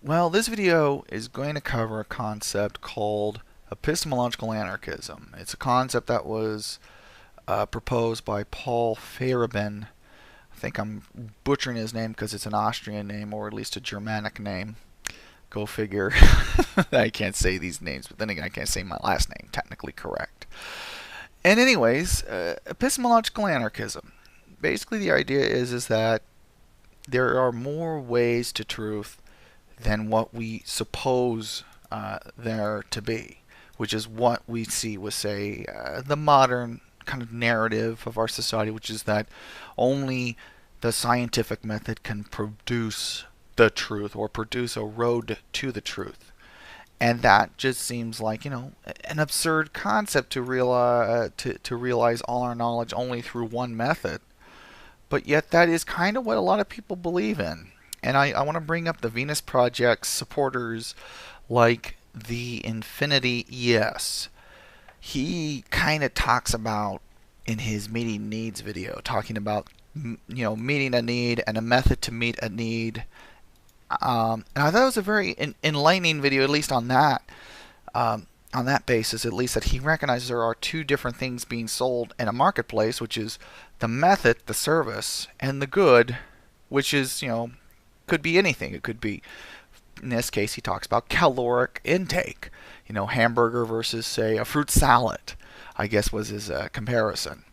Well, this video is going to cover a concept called epistemological anarchism. It's a concept that was proposed by Paul Feyerabend. I think I'm butchering his name because it's an Austrian name, or at least a Germanic name. Go figure. I can't say these names, but then again, I can't say my last name, technically correct. And anyways, epistemological anarchism. Basically, the idea is that there are more ways to truth than what we suppose there to be, which is what we see with, say, the modern kind of narrative of our society, which is that only the scientific method can produce the truth or produce a road to the truth. And that just seems like, an absurd concept to realize all our knowledge only through one method. But yet that is kind of what a lot of people believe in. And I want to bring up the Venus Project's supporters like the Infinity Yes. He kind of talks about, in his meeting needs video, talking about meeting a need and a method to meet a need. And I thought it was a very enlightening video, at least on that basis, at least, that he recognizes there are two different things being sold in a marketplace, which is the method, the service, and the good, which is, could be anything. It could be, in this case, he talks about caloric intake. Hamburger versus, say, a fruit salad, I guess was his comparison.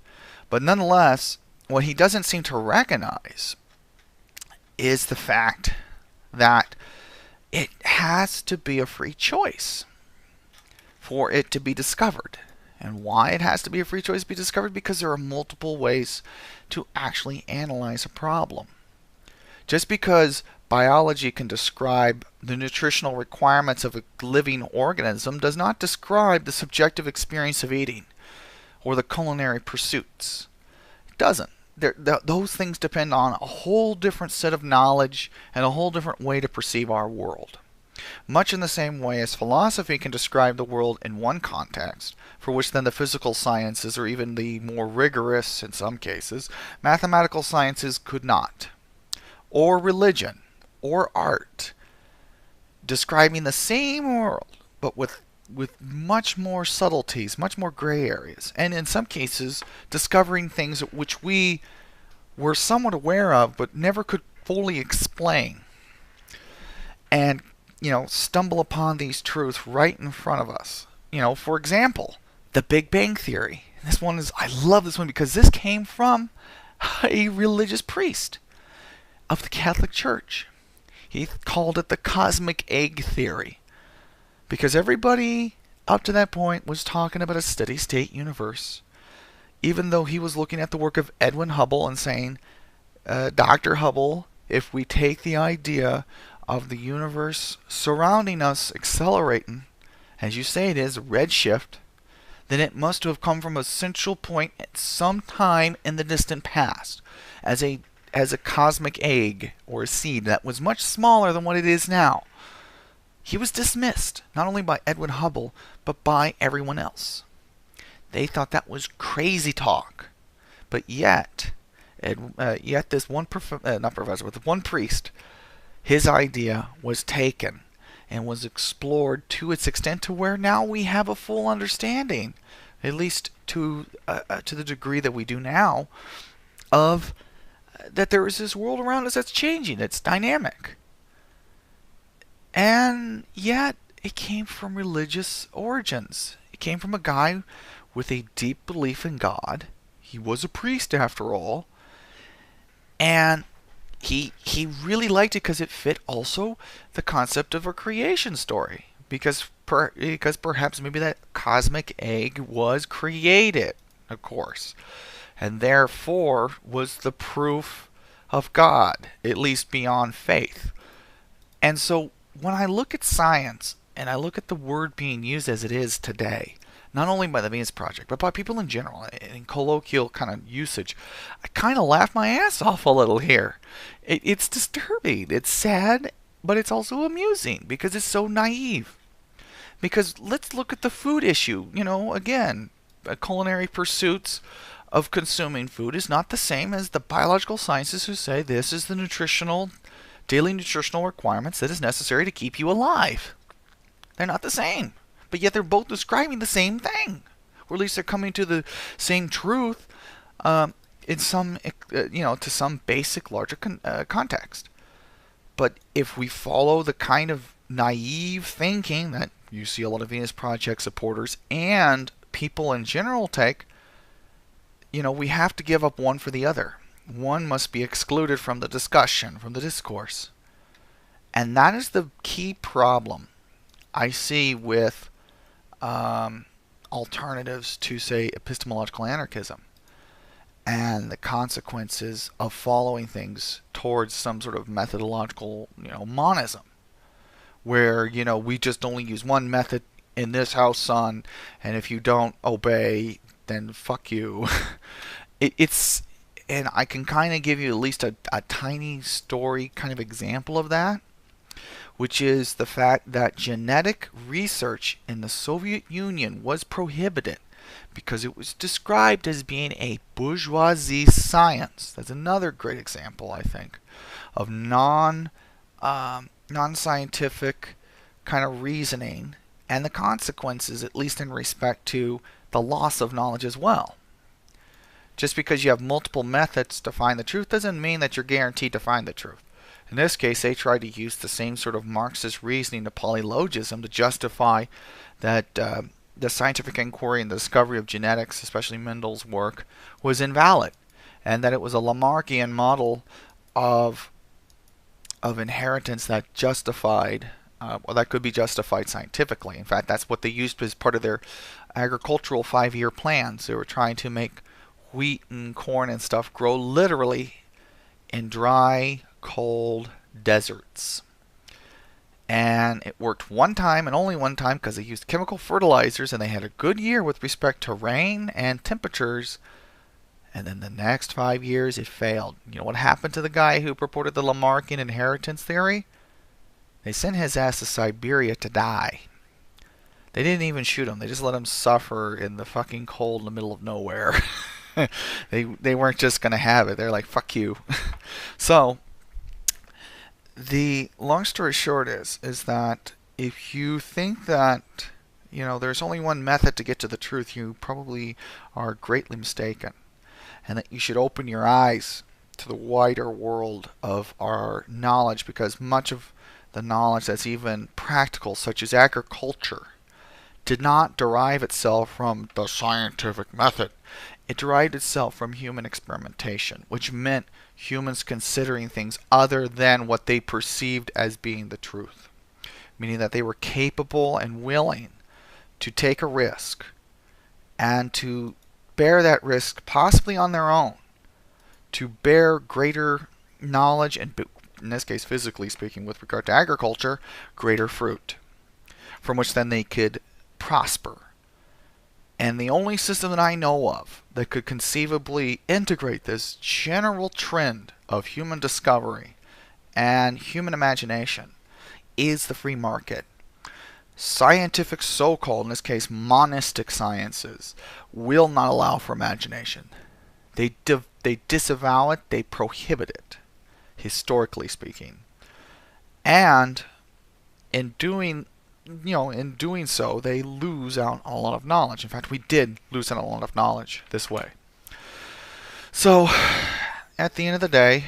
But nonetheless, what he doesn't seem to recognize is the fact that it has to be a free choice for it to be discovered. And why it has to be a free choice to be discovered? Because there are multiple ways to actually analyze a problem. Just because biology can describe the nutritional requirements of a living organism does not describe the subjective experience of eating or the culinary pursuits. It doesn't. Those things depend on a whole different set of knowledge and a whole different way to perceive our world. Much in the same way as philosophy can describe the world in one context, for which then the physical sciences, or even the more rigorous, in some cases, mathematical sciences could not. Or religion, or art, describing the same world, but with much more subtleties, much more gray areas, and in some cases discovering things which we were somewhat aware of but never could fully explain. And, stumble upon these truths right in front of us. For example, the Big Bang Theory. I love this one because this came from a religious priest of the Catholic Church. He called it the cosmic egg theory, because everybody up to that point was talking about a steady state universe, even though he was looking at the work of Edwin Hubble and saying, Dr. Hubble, if we take the idea of the universe surrounding us accelerating, as you say it is, redshift, then it must have come from a central point at some time in the distant past, as a cosmic egg or a seed that was much smaller than what it is now. He was dismissed, not only by Edwin Hubble, but by everyone else. They thought that was crazy talk. But yet this one one priest, his idea was taken and was explored to its extent to where now we have a full understanding, at least to the degree that we do now, of that there is this world around us that's changing, it's dynamic. And yet, it came from religious origins. It came from a guy with a deep belief in God. He was a priest, after all. And he really liked it because it fit also the concept of a creation story. Because perhaps maybe that cosmic egg was created, of course. And therefore was the proof of God, at least beyond faith. And so when I look at science, and I look at the word being used as it is today, not only by the Venus Project, but by people in general, in colloquial kind of usage, I kind of laugh my ass off a little here. It's disturbing, it's sad, but it's also amusing, because it's so naive. Because let's look at the food issue. Again, culinary pursuits of consuming food is not the same as the biological sciences who say this is the nutritional daily nutritional requirements that is necessary to keep you alive. They're not the same, but yet they're both describing the same thing, or at least they're coming to the same truth in some, to some basic larger context. But if we follow the kind of naive thinking that you see a lot of Venus Project supporters and people in general take, we have to give up one for the other. One must be excluded from the discussion, from the discourse. And that is the key problem I see with alternatives to, say, epistemological anarchism and the consequences of following things towards some sort of methodological, monism, where, we just only use one method in this house, son, and if you don't obey, then fuck you. And I can kind of give you at least a tiny story kind of example of that, which is the fact that genetic research in the Soviet Union was prohibited because it was described as being a bourgeoisie science. That's another great example, I think, of non-scientific kind of reasoning and the consequences, at least in respect to the loss of knowledge as well. Just because you have multiple methods to find the truth doesn't mean that you're guaranteed to find the truth. In this case, they tried to use the same sort of Marxist reasoning to polylogism to justify that the scientific inquiry and the discovery of genetics, especially Mendel's work, was invalid, and that it was a Lamarckian model of inheritance that justified, that could be justified scientifically. In fact, that's what they used as part of their agricultural 5-year plans. They were trying to make wheat and corn and stuff grow literally in dry, cold deserts. And it worked one time and only one time because they used chemical fertilizers and they had a good year with respect to rain and temperatures. And then the next 5 years it failed. You know what happened to the guy who purported the Lamarckian inheritance theory? They sent his ass to Siberia to die. They didn't even shoot him. They just let him suffer in the fucking cold in the middle of nowhere. They weren't just going to have it. They're like, fuck you. So, the long story short is that if you think that, there's only one method to get to the truth, you probably are greatly mistaken. And that you should open your eyes to the wider world of our knowledge, because much of the knowledge that's even practical, such as agriculture, did not derive itself from the scientific method. It derived itself from human experimentation, which meant humans considering things other than what they perceived as being the truth. Meaning that they were capable and willing to take a risk and to bear that risk possibly on their own, to bear greater knowledge and, in this case physically speaking with regard to agriculture, greater fruit, from which then they could prosper. And the only system that I know of that could conceivably integrate this general trend of human discovery and human imagination is the free market. Scientific, so-called, in this case monistic sciences, will not allow for imagination. They disavow it, they prohibit it, historically speaking. And in doing so, they lose out on a lot of knowledge. In fact, we did lose out on a lot of knowledge this way. So, at the end of the day,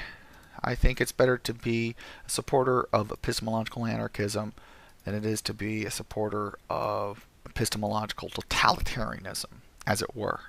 I think it's better to be a supporter of epistemological anarchism than it is to be a supporter of epistemological totalitarianism, as it were.